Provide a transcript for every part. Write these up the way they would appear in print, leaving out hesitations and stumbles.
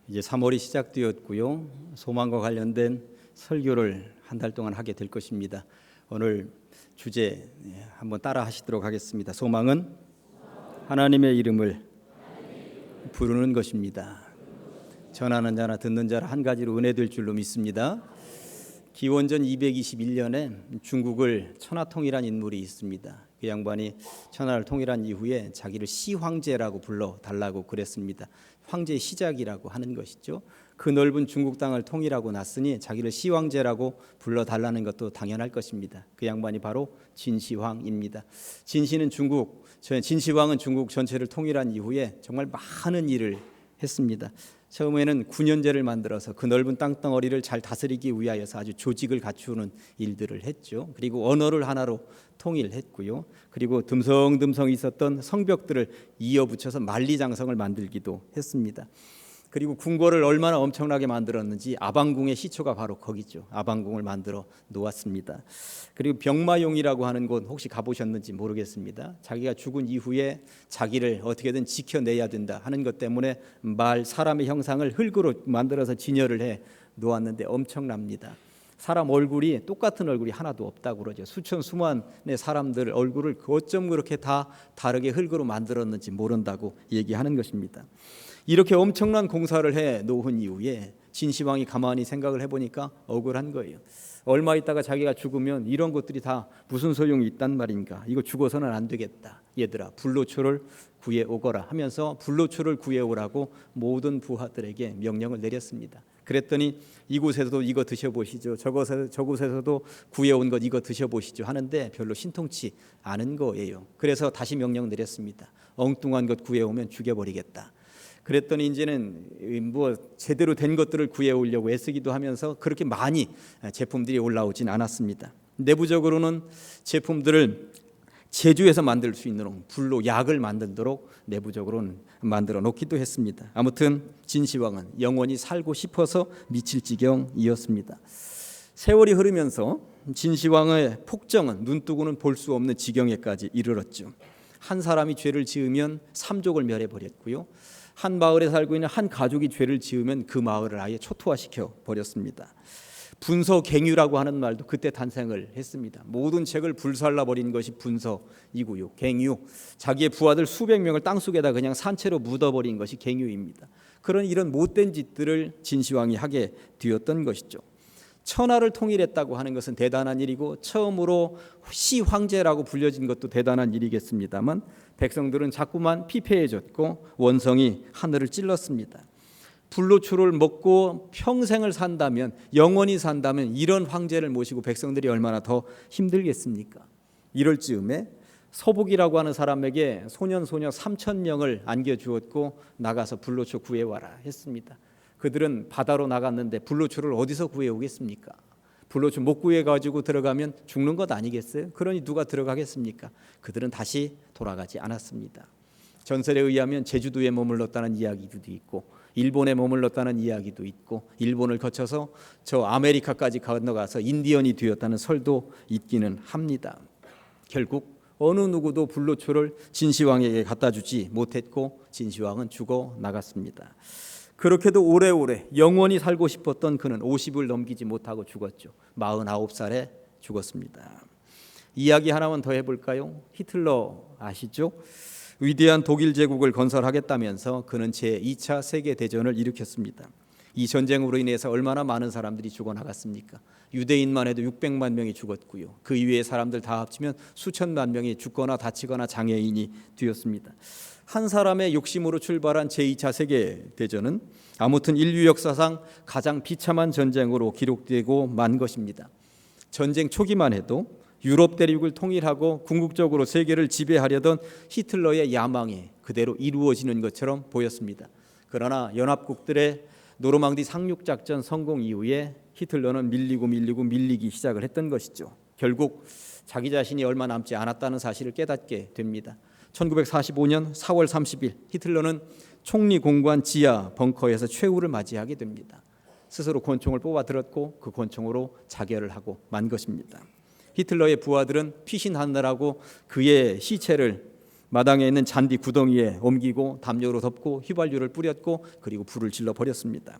이제 3월이 시작되었고요. 소망과 관련된 설교를 한 달 동안 하게 될 것입니다. 오늘 주제 한번 따라 하시도록 하겠습니다. 소망은 하나님의 이름을 부르는 것입니다. 전하는 자나 듣는 자라 한 가지로 은혜될 줄로 믿습니다. 기원전 221년에 중국을 천하통일한 인물이 있습니다. 그 양반이 천하를 통일한 이후에 자기를 시황제라고 불러달라고 그랬습니다. 황제의 시작이라고 하는 것이죠. 그 넓은 중국 땅을 통일하고 났으니 자기를 시황제라고 불러달라는 것도 당연할 것입니다. 그 양반이 바로 진시황입니다. 진시황은 중국 전체를 통일한 이후에 정말 많은 일을 했습니다. 처음에는 군연제를 만들어서 그 넓은 땅덩어리를 잘 다스리기 위하여서 아주 조직을 갖추는 일들을 했죠. 그리고 언어를 하나로 통일했고요. 그리고 듬성듬성 있었던 성벽들을 이어붙여서 만리장성을 만들기도 했습니다. 그리고 궁궐을 얼마나 엄청나게 만들었는지 아방궁의 시초가 바로 거기죠. 아방궁을 만들어 놓았습니다. 그리고 병마용이라고 하는 곳 혹시 가보셨는지 모르겠습니다. 자기가 죽은 이후에 자기를 어떻게든 지켜내야 된다 하는 것 때문에 사람의 형상을 흙으로 만들어서 진열을 해 놓았는데 엄청납니다. 사람 얼굴이 똑같은 얼굴이 하나도 없다고 그러죠. 수천 수만의 사람들 얼굴을 어쩜 그렇게 다 다르게 흙으로 만들었는지 모른다고 얘기하는 것입니다. 이렇게 엄청난 공사를 해 놓은 이후에 진시황이 가만히 생각을 해보니까 억울한 거예요. 얼마 있다가 자기가 죽으면 이런 것들이 다 무슨 소용이 있단 말인가. 이거 죽어서는 안 되겠다. 얘들아 불로초를 구해오거라 하면서 불로초를 구해오라고 모든 부하들에게 명령을 내렸습니다. 그랬더니 이곳에서도 이거 드셔보시죠. 저곳에서도 구해온 것 이거 드셔보시죠 하는데 별로 신통치 않은 거예요. 그래서 다시 명령 내렸습니다. 엉뚱한 것 구해오면 죽여버리겠다. 그랬더니 이제는 제대로 된 것들을 구해오려고 애쓰기도 하면서 그렇게 많이 제품들이 올라오진 않았습니다. 내부적으로는 제품들을 제주에서 만들 수 있는 불로 약을 만들도록 내부적으로는 만들어 놓기도 했습니다. 아무튼 진시황은 영원히 살고 싶어서 미칠 지경이었습니다. 세월이 흐르면서 진시황의 폭정은 눈뜨고는 볼 수 없는 지경에까지 이르렀죠. 한 사람이 죄를 지으면 삼족을 멸해버렸고요. 한 마을에 살고 있는 한 가족이 죄를 지으면 그 마을을 아예 초토화시켜 버렸습니다. 분서갱유라고 하는 말도 그때 탄생을 했습니다. 모든 책을 불살라버린 것이 분서이고요. 갱유, 자기의 부하들 수백 명을 땅속에다 그냥 산채로 묻어버린 것이 갱유입니다. 그런 이런 못된 짓들을 진시황이 하게 되었던 것이죠. 천하를 통일했다고 하는 것은 대단한 일이고 처음으로 시황제라고 불려진 것도 대단한 일이겠습니다만 백성들은 자꾸만 피폐해졌고 원성이 하늘을 찔렀습니다. 불로초를 먹고 평생을 산다면, 영원히 산다면 이런 황제를 모시고 백성들이 얼마나 더 힘들겠습니까? 이럴 즈음에 서복이라고 하는 사람에게 소년 3,000명을 안겨주었고 나가서 불로초 구해와라 했습니다. 그들은 바다로 나갔는데 불로초를 어디서 구해오겠습니까? 불로초 못 구해가지고 들어가면 죽는 것 아니겠어요? 그러니 누가 들어가겠습니까? 그들은 다시 돌아가지 않았습니다. 전설에 의하면 제주도에 머물렀다는 이야기도 있고 일본에 머물렀다는 이야기도 있고 일본을 거쳐서 저 아메리카까지 건너가서 인디언이 되었다는 설도 있기는 합니다. 결국 어느 누구도 불로초를 진시황에게 갖다 주지 못했고 진시황은 죽어 나갔습니다. 그렇게도 오래오래 영원히 살고 싶었던 그는 50을 넘기지 못하고 죽었죠. 49살에 죽었습니다. 이야기 하나만 더 해볼까요? 히틀러 아시죠? 위대한 독일 제국을 건설하겠다면서 그는 제2차 세계대전을 일으켰습니다. 이 전쟁으로 인해서 얼마나 많은 사람들이 죽어나갔습니까? 유대인만 해도 600만 명이 죽었고요. 그 이외의 사람들 다 합치면 수천만 명이 죽거나 다치거나 장애인이 되었습니다. 한 사람의 욕심으로 출발한 제2차 세계대전은 아무튼 인류 역사상 가장 비참한 전쟁으로 기록되고 만 것입니다. 전쟁 초기만 해도 유럽 대륙을 통일하고 궁극적으로 세계를 지배하려던 히틀러의 야망이 그대로 이루어지는 것처럼 보였습니다. 그러나 연합국들의 노르망디 상륙작전 성공 이후에 히틀러는 밀리기 시작을 했던 것이죠. 결국 자기 자신이 얼마 남지 않았다는 사실을 깨닫게 됩니다. 1945년 4월 30일 히틀러는 총리 공관 지하 벙커에서 최후를 맞이하게 됩니다. 스스로 권총을 뽑아 들었고 그 권총으로 자결을 하고 만 것입니다. 히틀러의 부하들은 피신하느라고 그의 시체를 마당에 있는 잔디 구덩이에 옮기고 담요로 덮고 휘발유를 뿌렸고 그리고 불을 질러 버렸습니다.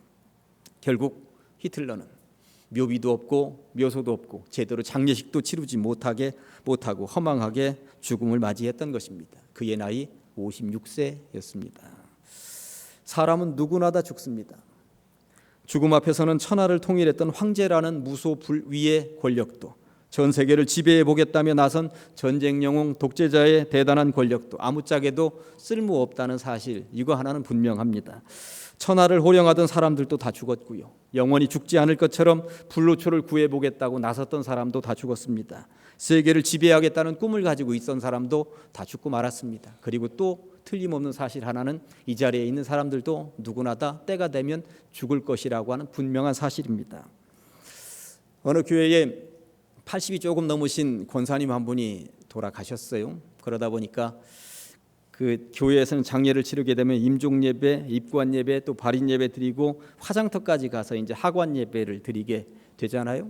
결국 히틀러는 묘비도 없고 묘소도 없고 제대로 장례식도 치르지 못하고 허망하게 죽음을 맞이했던 것입니다. 그의 나이 56세였습니다. 사람은 누구나 다 죽습니다. 죽음 앞에서는 천하를 통일했던 황제라는 무소불위의 권력도, 전 세계를 지배해 보겠다며 나선 전쟁 영웅 독재자의 대단한 권력도 아무짝에도 쓸모없다는 사실, 이거 하나는 분명합니다. 천하를 호령하던 사람들도 다 죽었고요. 영원히 죽지 않을 것처럼 불로초를 구해보겠다고 나섰던 사람도 다 죽었습니다. 세계를 지배하겠다는 꿈을 가지고 있던 사람도 다 죽고 말았습니다. 그리고 또 틀림없는 사실 하나는 이 자리에 있는 사람들도 누구나 다 때가 되면 죽을 것이라고 하는 분명한 사실입니다. 어느 교회에 80이 조금 넘으신 권사님 한 분이 돌아가셨어요. 그러다 보니까 그 교회에서는 장례를 치르게 되면 임종 예배, 입관 예배, 또 발인 예배 드리고 화장터까지 가서 이제 하관 예배를 드리게 되잖아요.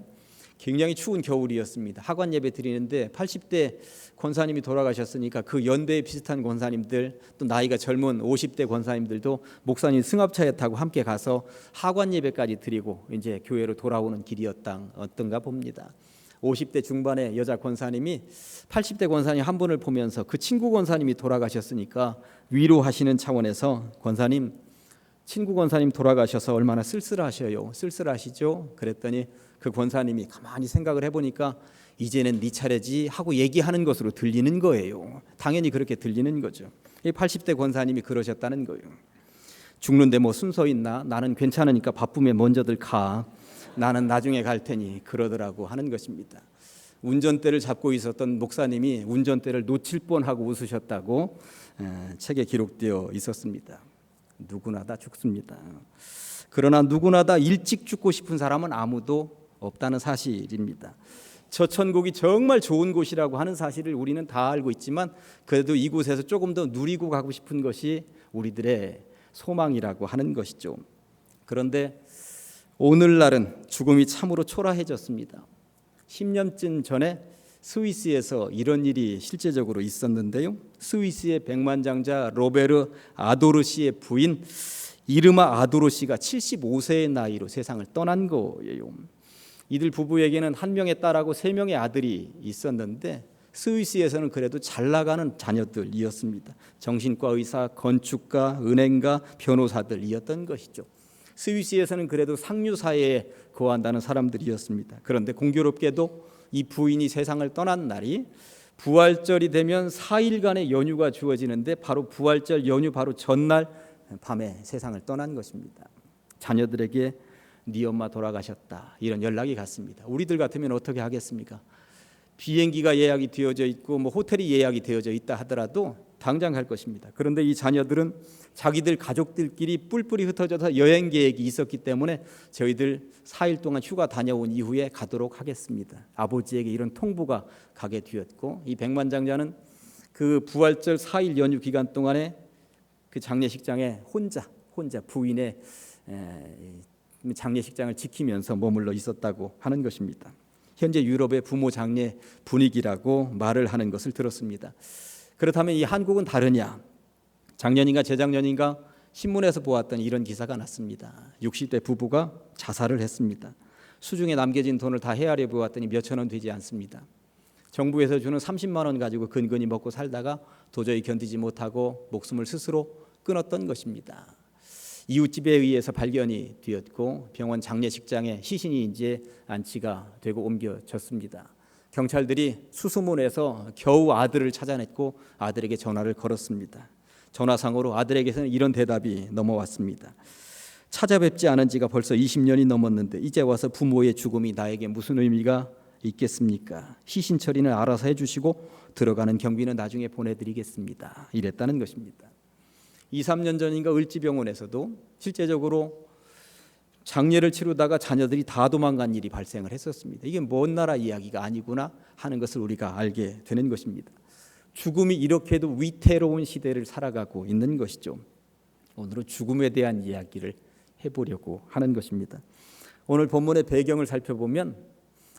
굉장히 추운 겨울이었습니다. 하관 예배 드리는데 80대 권사님이 돌아가셨으니까 그 연배에 비슷한 권사님들, 또 나이가 젊은 50대 권사님들도 목사님 승합차에 타고 함께 가서 하관 예배까지 드리고 이제 교회로 돌아오는 길이었던가 봅니다. 50대 중반의 여자 권사님이 80대 권사님 한 분을 보면서 그 친구 권사님이 돌아가셨으니까 위로하시는 차원에서 권사님, 친구 권사님 돌아가셔서 얼마나 쓸쓸하시죠? 그랬더니 그 권사님이 가만히 생각을 해보니까 이제는 네 차례지 하고 얘기하는 것으로 들리는 거예요. 당연히 그렇게 들리는 거죠. 이 80대 권사님이 그러셨다는 거예요. 죽는데 뭐 순서 있나? 나는 괜찮으니까 바쁘면 먼저들 가. 나는 나중에 갈 테니 그러더라고 하는 것입니다. 운전대를 잡고 있었던 목사님이 운전대를 놓칠 뻔하고 웃으셨다고 책에 기록되어 있었습니다. 누구나 다 죽습니다. 그러나 누구나 다 일찍 죽고 싶은 사람은 아무도 없다는 사실입니다. 저 천국이 정말 좋은 곳이라고 하는 사실을 우리는 다 알고 있지만 그래도 이곳에서 조금 더 누리고 가고 싶은 것이 우리들의 소망이라고 하는 것이죠. 그런데 오늘날은 죽음이 참으로 초라해졌습니다. 10년쯤 전에 스위스에서 이런 일이 실제적으로 있었는데요. 스위스의 백만장자 로베르 아도르 씨의 부인 이르마 아도르 씨가 75세의 나이로 세상을 떠난 거예요. 이들 부부에게는 한 명의 딸하고 3명의 아들이 있었는데 스위스에서는 그래도 잘 나가는 자녀들이었습니다. 정신과 의사, 건축가, 은행가, 변호사들이었던 것이죠. 스위스에서는 그래도 상류사회에 거한다는 사람들이었습니다. 그런데 공교롭게도 이 부인이 세상을 떠난 날이 부활절이 되면 4일간의 연휴가 주어지는데 바로 부활절 연휴 바로 전날 밤에 세상을 떠난 것입니다. 자녀들에게 네 엄마 돌아가셨다 이런 연락이 갔습니다. 우리들 같으면 어떻게 하겠습니까? 비행기가 예약이 되어져 있고 뭐 호텔이 예약이 되어져 있다 하더라도 당장 갈 것입니다. 그런데 이 자녀들은 자기들 가족들끼리 뿔뿔이 흩어져서 여행 계획이 있었기 때문에 저희들 4일 동안 휴가 다녀온 이후에 가도록 하겠습니다. 아버지에게 이런 통보가 가게 되었고 이 백만장자는 그 부활절 4일 연휴 기간 동안에 그 장례식장에 혼자 부인의 장례식장을 지키면서 머물러 있었다고 하는 것입니다. 현재 유럽의 부모 장례 분위기라고 말을 하는 것을 들었습니다. 그렇다면 이 한국은 다르냐? 작년인가 재작년인가 신문에서 보았던 이런 기사가 났습니다. 60대 부부가 자살을 했습니다. 수중에 남겨진 돈을 다 헤아려 보았더니 몇천 원 되지 않습니다. 정부에서 주는 30만 원 가지고 근근히 먹고 살다가 도저히 견디지 못하고 목숨을 스스로 끊었던 것입니다. 이웃집에 의해서 발견이 되었고 병원 장례식장에 시신이 이제 안치가 되고 옮겨졌습니다. 경찰들이 수소문해서 겨우 아들을 찾아냈고 아들에게 전화를 걸었습니다. 전화상으로 아들에게서는 이런 대답이 넘어왔습니다. 찾아뵙지 않은 지가 벌써 20년이 넘었는데 이제 와서 부모의 죽음이 나에게 무슨 의미가 있겠습니까? 시신 처리는 알아서 해주시고 들어가는 경비는 나중에 보내드리겠습니다. 이랬다는 것입니다. 2, 3년 전인가 을지병원에서도 실제적으로 장례를 치르다가 자녀들이 다 도망간 일이 발생을 했었습니다. 이게 먼 나라 이야기가 아니구나 하는 것을 우리가 알게 되는 것입니다. 죽음이 이렇게도 위태로운 시대를 살아가고 있는 것이죠. 오늘은 죽음에 대한 이야기를 해보려고 하는 것입니다. 오늘 본문의 배경을 살펴보면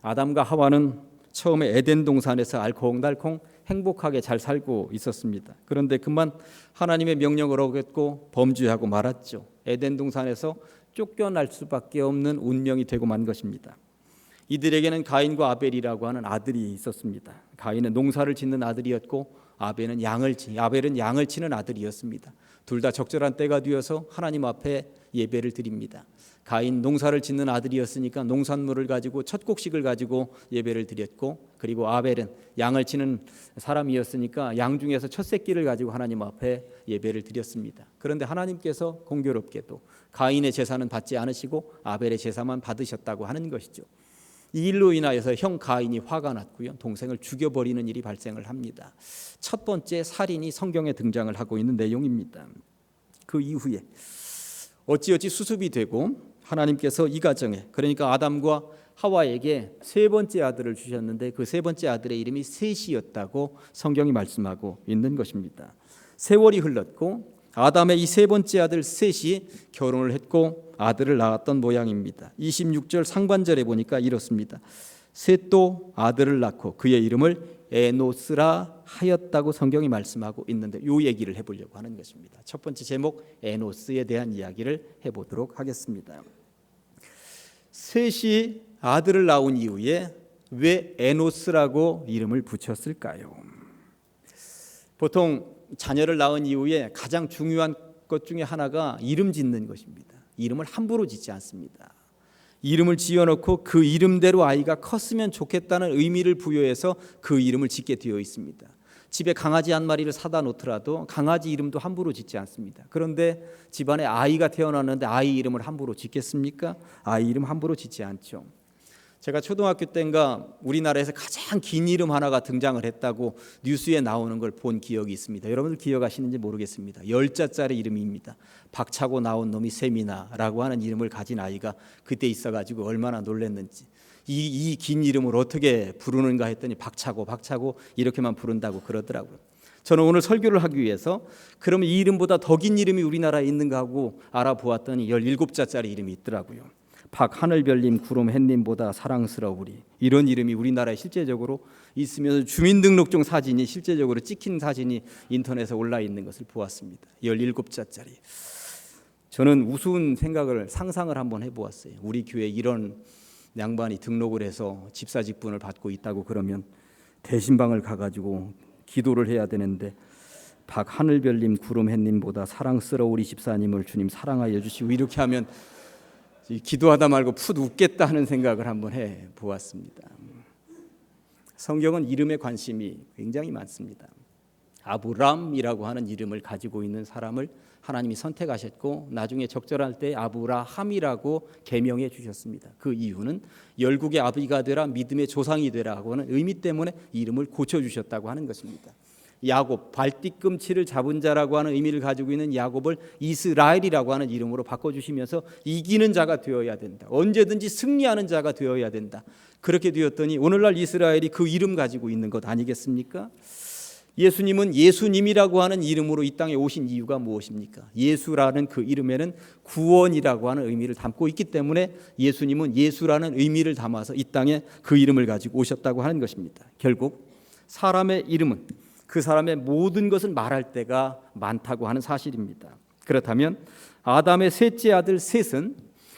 아담과 하와는 처음에 에덴 동산에서 알콩달콩 행복하게 잘 살고 있었습니다. 그런데 그만 하나님의 명령을 어겼고 범죄하고 말았죠. 에덴 동산에서 쫓겨날 수밖에 없는 운명이 되고 만 것입니다. 이들에게는 가인과 아벨이라고 하는 아들이 있었습니다. 가인은 농사를 짓는 아들이었고 아벨은 양을 치는 아들이었습니다. 둘 다 적절한 때가 되어서 하나님 앞에 예배를 드립니다. 가인 농사를 짓는 아들이었으니까 농산물을 가지고 첫 곡식을 가지고 예배를 드렸고, 그리고 아벨은 양을 치는 사람이었으니까 양 중에서 첫 새끼를 가지고 하나님 앞에 예배를 드렸습니다. 그런데 하나님께서 공교롭게도 가인의 제사는 받지 않으시고 아벨의 제사만 받으셨다고 하는 것이죠. 이 일로 인하여서 형 가인이 화가 났고요, 동생을 죽여버리는 일이 발생을 합니다. 첫 번째 살인이 성경에 등장을 하고 있는 내용입니다. 그 이후에 어찌어찌 수습이 되고 하나님께서 이 가정에, 그러니까 아담과 하와에게 세 번째 아들을 주셨는데 그 세 번째 아들의 이름이 셋이었다고 성경이 말씀하고 있는 것입니다. 세월이 흘렀고 아담의 이 세 번째 아들 셋이 결혼을 했고 아들을 낳았던 모양입니다. 26절 상반절에 보니까 이렇습니다. 셋도 아들을 낳고 그의 이름을 에노스라 하였다고 성경이 말씀하고 있는데 이 얘기를 해보려고 하는 것입니다. 첫 번째 제목 에노스에 대한 이야기를 해보도록 하겠습니다. 셋이 아들을 낳은 이후에 왜 에노스라고 이름을 붙였을까요? 보통 자녀를 낳은 이후에 가장 중요한 것 중에 하나가 이름 짓는 것입니다. 이름을 함부로 짓지 않습니다. 이름을 지어놓고 그 이름대로 아이가 컸으면 좋겠다는 의미를 부여해서 그 이름을 짓게 되어 있습니다. 집에 강아지 한 마리를 사다 놓더라도 강아지 이름도 함부로 짓지 않습니다. 그런데 집안에 아이가 태어났는데 아이 이름을 함부로 짓겠습니까? 아이 이름 함부로 짓지 않죠. 제가 초등학교 때인가 우리나라에서 가장 긴 이름 하나가 등장을 했다고 뉴스에 나오는 걸 본 기억이 있습니다. 여러분들 기억하시는지 모르겠습니다. 10자짜리 이름입니다. 박차고 나온 놈이 세미나라고 하는 이름을 가진 아이가 그때 있어가지고 얼마나 놀랐는지, 이 긴 이름을 어떻게 부르는가 했더니 박차고 이렇게만 부른다고 그러더라고요. 저는 오늘 설교를 하기 위해서 그러면 이 이름보다 더 긴 이름이 우리나라에 있는가 하고 알아보았더니 17자짜리 이름이 있더라고요. 박 하늘별님 구름 햇님보다 사랑스러우리, 이런 이름이 우리나라에 실제적으로 있으면서 주민등록증 사진이 실제적으로 찍힌 사진이 인터넷에 올라 있는 것을 보았습니다. 17자짜리. 저는 우스운 상상을 한번 해보았어요. 우리 교회에 이런 양반이 등록을 해서 집사 직분을 받고 있다고 그러면 대신방을 가가지고 기도를 해야 되는데 박 하늘별님 구름 햇님보다 사랑스러우리 집사님을 주님 사랑하여 주시고 이렇게 하면 기도하다 말고 풋 웃겠다 하는 생각을 한번 해보았습니다. 성경은 이름에 관심이 굉장히 많습니다. 아브람이라고 하는 이름을 가지고 있는 사람을 하나님이 선택하셨고 나중에 적절할 때 아브라함이라고 개명해 주셨습니다. 그 이유는 열국의 아비가 되라, 믿음의 조상이 되라고 하는 의미 때문에 이름을 고쳐주셨다고 하는 것입니다. 야곱, 발뒤꿈치를 잡은 자라고 하는 의미를 가지고 있는 야곱을 이스라엘이라고 하는 이름으로 바꿔주시면서 이기는 자가 되어야 된다, 언제든지 승리하는 자가 되어야 된다, 그렇게 되었더니 오늘날 이스라엘이 그 이름 가지고 있는 것 아니겠습니까? 예수님은 예수님이라고 하는 이름으로 이 땅에 오신 이유가 무엇입니까? 예수라는 그 이름에는 구원이라고 하는 의미를 담고 있기 때문에 예수님은 예수라는 의미를 담아서 이 땅에 그 이름을 가지고 오셨다고 하는 것입니다. 결국 사람의 이름은 그 사람의 모든 것을 말할 때가 많다고 하는 사실입니다. 그렇다면 아담의 셋째 아들 셋은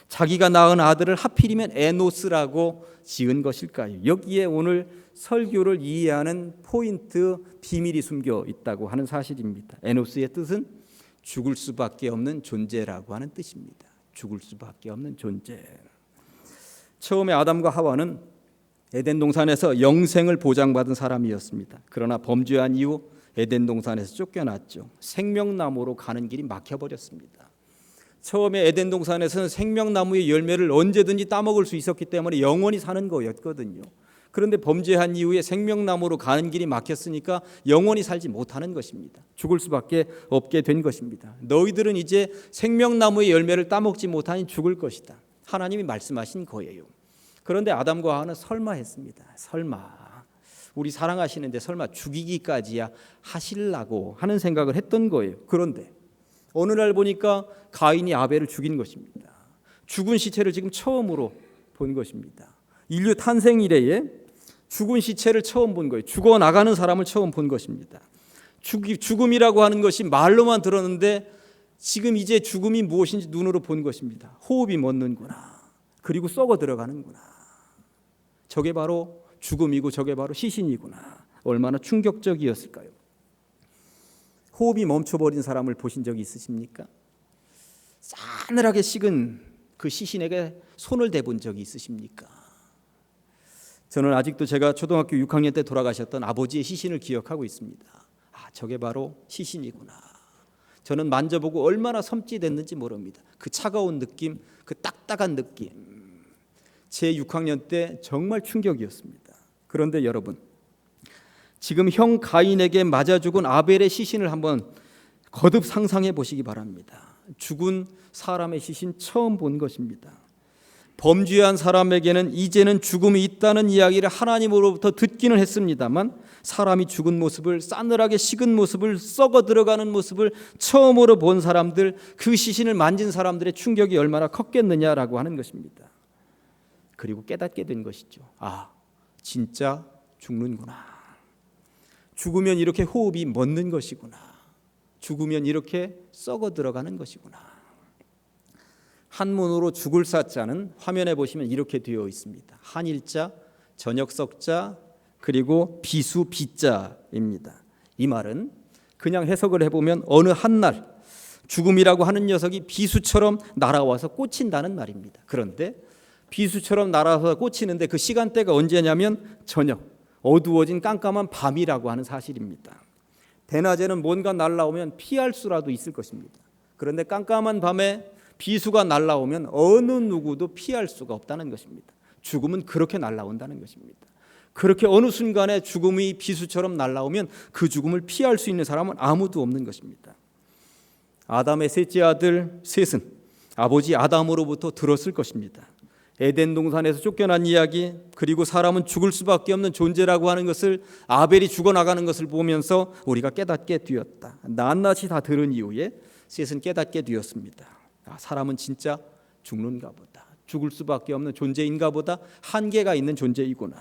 자기가 낳은 아들을 하필이면 에노스라고 지은 것일까요? 여기에 오늘 설교를 이해하는 포인트, 비밀이 숨겨 있다고 하는 사실입니다. 에노스의 뜻은 죽을 수밖에 없는 존재라고 하는 뜻입니다. 죽을 수밖에 없는 존재. 처음에 아담과 하와는 에덴 동산에서 영생을 보장받은 사람이었습니다. 그러나 범죄한 이후 에덴 동산에서 쫓겨났죠. 생명나무로 가는 길이 막혀버렸습니다. 처음에 에덴 동산에서는 생명나무의 열매를 언제든지 따먹을 수 있었기 때문에 영원히 사는 거였거든요. 그런데 범죄한 이후에 생명나무로 가는 길이 막혔으니까 영원히 살지 못하는 것입니다. 죽을 수밖에 없게 된 것입니다. 너희들은 이제 생명나무의 열매를 따먹지 못하니 죽을 것이다, 하나님이 말씀하신 거예요. 그런데 아담과 하와는 설마 했습니다. 설마 우리 사랑하시는데 설마 죽이기까지야 하실라고 하는 생각을 했던 거예요. 그런데 어느 날 보니까 가인이 아벨을 죽인 것입니다. 죽은 시체를 지금 처음으로 본 것입니다. 인류 탄생 이래에 죽은 시체를 처음 본 거예요. 죽어나가는 사람을 처음 본 것입니다. 죽음이라고 하는 것이 말로만 들었는데 지금 이제 죽음이 무엇인지 눈으로 본 것입니다. 호흡이 멎는구나. 그리고 썩어 들어가는구나. 저게 바로 죽음이고 저게 바로 시신이구나. 얼마나 충격적이었을까요? 호흡이 멈춰버린 사람을 보신 적이 있으십니까? 싸늘하게 식은 그 시신에게 손을 대본 적이 있으십니까? 저는 아직도 제가 초등학교 6학년 때 돌아가셨던 아버지의 시신을 기억하고 있습니다. 저게 바로 시신이구나. 저는 만져보고 얼마나 섬찟했는지 모릅니다. 그 차가운 느낌, 그 딱딱한 느낌. 제 6학년 때 정말 충격이었습니다. 그런데 여러분, 지금 형 가인에게 맞아 죽은 아벨의 시신을 한번 거듭 상상해 보시기 바랍니다. 죽은 사람의 시신 처음 본 것입니다. 범죄한 사람에게는 이제는 죽음이 있다는 이야기를 하나님으로부터 듣기는 했습니다만 사람이 죽은 모습을, 싸늘하게 식은 모습을, 썩어 들어가는 모습을 처음으로 본 사람들, 그 시신을 만진 사람들의 충격이 얼마나 컸겠느냐라고 하는 것입니다. 그리고 깨닫게 된 것이죠. 진짜 죽는구나. 죽으면 이렇게 호흡이 멎는 것이구나. 죽으면 이렇게 썩어 들어가는 것이구나. 한문으로 죽을 사자는 화면에 보시면 이렇게 되어 있습니다. 한일자, 저녁석자, 그리고 비수 비자입니다. 이 말은 그냥 해석을 해보면 어느 한날 죽음이라고 하는 녀석이 비수처럼 날아와서 꽂힌다는 말입니다. 그런데 비수처럼 날아와서 꽂히는데 그 시간대가 언제냐면 저녁, 어두워진 깜깜한 밤이라고 하는 사실입니다. 대낮에는 뭔가 날아오면 피할 수라도 있을 것입니다. 그런데 깜깜한 밤에 비수가 날아오면 어느 누구도 피할 수가 없다는 것입니다. 죽음은 그렇게 날아온다는 것입니다. 그렇게 어느 순간에 죽음이 비수처럼 날아오면 그 죽음을 피할 수 있는 사람은 아무도 없는 것입니다. 아담의 셋째 아들 셋은 아버지 아담으로부터 들었을 것입니다. 에덴 동산에서 쫓겨난 이야기, 그리고 사람은 죽을 수밖에 없는 존재라고 하는 것을, 아벨이 죽어나가는 것을 보면서 우리가 깨닫게 되었다. 낱낱이 다 들은 이후에 셋은 깨닫게 되었습니다. 사람은 진짜 죽는가 보다. 죽을 수밖에 없는 존재인가 보다. 한계가 있는 존재이구나.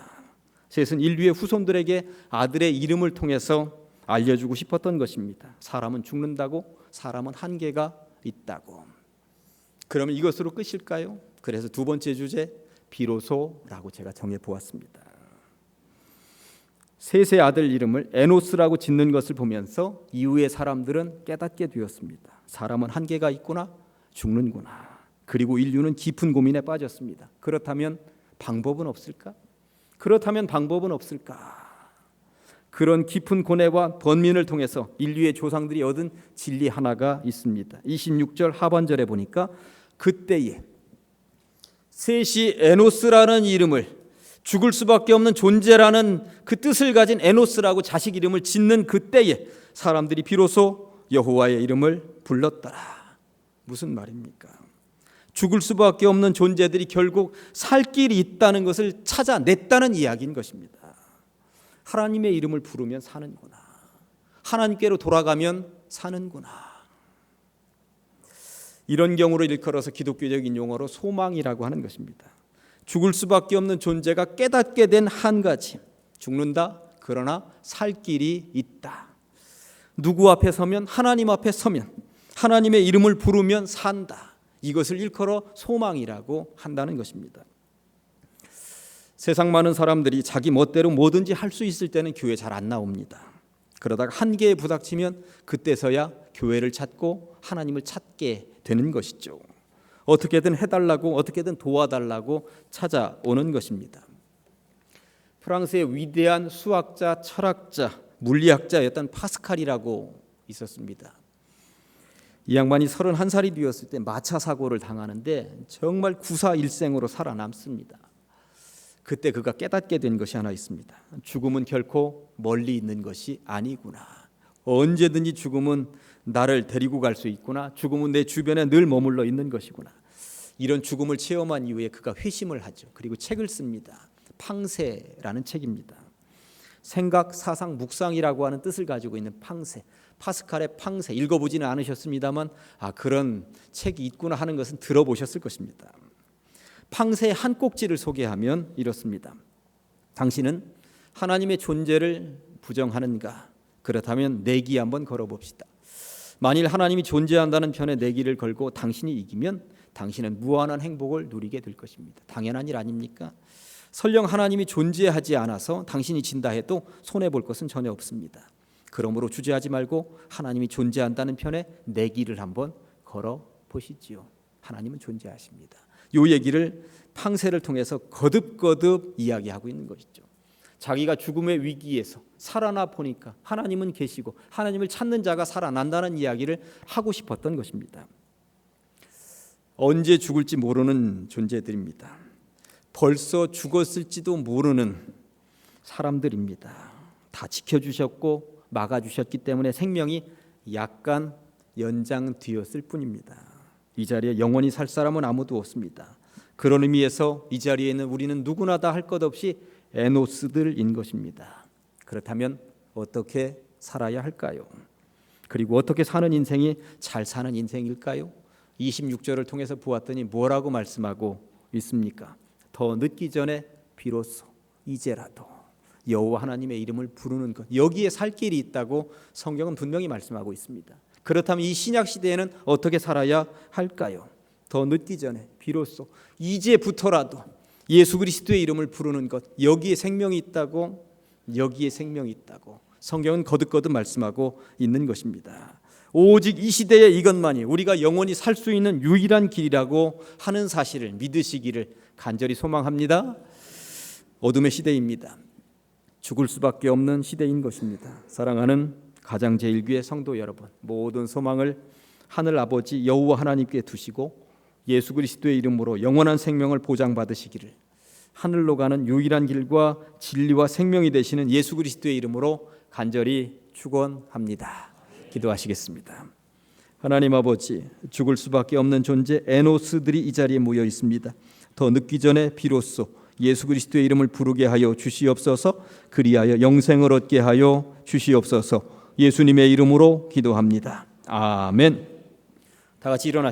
셋은 인류의 후손들에게 아들의 이름을 통해서 알려주고 싶었던 것입니다. 사람은 죽는다고, 사람은 한계가 있다고. 그러면 이것으로 끝일까요? 그래서 두 번째 주제, 비로소라고 제가 정해보았습니다. 셋의 아들 이름을 에노스라고 짓는 것을 보면서 이후의 사람들은 깨닫게 되었습니다. 사람은 한계가 있구나, 죽는구나. 그리고 인류는 깊은 고민에 빠졌습니다. 그렇다면 방법은 없을까? 그런 깊은 고뇌와 번민을 통해서 인류의 조상들이 얻은 진리 하나가 있습니다. 26절 하반절에 보니까 그때에 셋이 에노스라는 이름을, 죽을 수밖에 없는 존재라는 그 뜻을 가진 에노스라고 자식 이름을 짓는 그때에 사람들이 비로소 여호와의 이름을 불렀더라. 무슨 말입니까? 죽을 수밖에 없는 존재들이 결국 살 길이 있다는 것을 찾아냈다는 이야기인 것입니다. 하나님의 이름을 부르면 사는구나. 하나님께로 돌아가면 사는구나. 이런 경우를 일컬어서 기독교적인 용어로 소망이라고 하는 것입니다. 죽을 수밖에 없는 존재가 깨닫게 된 한 가지, 죽는다, 그러나 살 길이 있다. 누구 앞에 서면, 하나님 앞에 서면, 하나님의 이름을 부르면 산다. 이것을 일컬어 소망이라고 한다는 것입니다. 세상 많은 사람들이 자기 멋대로 뭐든지 할 수 있을 때는 교회 잘 안 나옵니다. 그러다가 한계에 부닥치면 그때서야 교회를 찾고 하나님을 찾게 되는 것이죠. 어떻게든 해달라고, 어떻게든 도와달라고 찾아오는 것입니다. 프랑스의 위대한 수학자, 철학자, 물리학자였던 파스칼이라고 있었습니다. 이 양반이 31살이 되었을 때 마차 사고를 당하는데 정말 구사일생으로 살아남습니다. 그때 그가 깨닫게 된 것이 하나 있습니다. 죽음은 결코 멀리 있는 것이 아니구나. 언제든지 죽음은 나를 데리고 갈 수 있구나. 죽음은 내 주변에 늘 머물러 있는 것이구나. 이런 죽음을 체험한 이후에 그가 회심을 하죠. 그리고 책을 씁니다. 팡세라는 책입니다. 생각, 사상, 묵상이라고 하는 뜻을 가지고 있는 팡세, 파스칼의 팡세, 읽어보지는 않으셨습니다만 그런 책이 있구나 하는 것은 들어보셨을 것입니다. 팡세의 한 꼭지를 소개하면 이렇습니다. 당신은 하나님의 존재를 부정하는가? 그렇다면 내기 한번 걸어봅시다. 만일 하나님이 존재한다는 편에 내기를 걸고 당신이 이기면 당신은 무한한 행복을 누리게 될 것입니다. 당연한 일 아닙니까? 설령 하나님이 존재하지 않아서 당신이 진다 해도 손해볼 것은 전혀 없습니다. 그러므로 주저하지 말고 하나님이 존재한다는 편에 내기를 한번 걸어보시지요. 하나님은 존재하십니다. 이 얘기를 팡세를 통해서 거듭거듭 이야기하고 있는 것이죠. 자기가 죽음의 위기에서 살아나 보니까 하나님은 계시고 하나님을 찾는 자가 살아난다는 이야기를 하고 싶었던 것입니다. 언제 죽을지 모르는 존재들입니다. 벌써 죽었을지도 모르는 사람들입니다. 다 지켜주셨고 막아주셨기 때문에 생명이 약간 연장되었을 뿐입니다. 이 자리에 영원히 살 사람은 아무도 없습니다. 그런 의미에서 이 자리에 있는 우리는 누구나 다 할 것 없이 에노스들인 것입니다. 그렇다면 어떻게 살아야 할까요? 그리고 어떻게 사는 인생이 잘 사는 인생일까요? 26절을 통해서 보았더니 뭐라고 말씀하고 있습니까? 더 늦기 전에 비로소 이제라도 여호와 하나님의 이름을 부르는 것, 여기에 살 길이 있다고 성경은 분명히 말씀하고 있습니다. 그렇다면 이 신약 시대에는 어떻게 살아야 할까요? 더 늦기 전에 비로소 이제부터라도 예수 그리스도의 이름을 부르는 것, 여기에 생명이 있다고, 여기에 생명이 있다고 성경은 거듭거듭 말씀하고 있는 것입니다. 오직 이 시대에 이것만이 우리가 영원히 살 수 있는 유일한 길이라고 하는 사실을 믿으시기를 간절히 소망합니다. 어둠의 시대입니다. 죽을 수밖에 없는 시대인 것입니다. 사랑하는 가장제일교회 성도 여러분, 모든 소망을 하늘 아버지 여호와 하나님께 두시고 예수 그리스도의 이름으로 영원한 생명을 보장받으시기를, 하늘로 가는 유일한 길과 진리와 생명이 되시는 예수 그리스도의 이름으로 간절히 축원합니다. 기도하시겠습니다. 하나님 아버지, 죽을 수밖에 없는 존재 에노스들이 이 자리에 모여 있습니다. 더 늦기 전에 비로소 예수 그리스도의 이름을 부르게 하여 주시옵소서. 그리하여 영생을 얻게 하여 주시옵소서. 예수님의 이름으로 기도합니다. 아멘. 다 같이 일어나시겠습니다.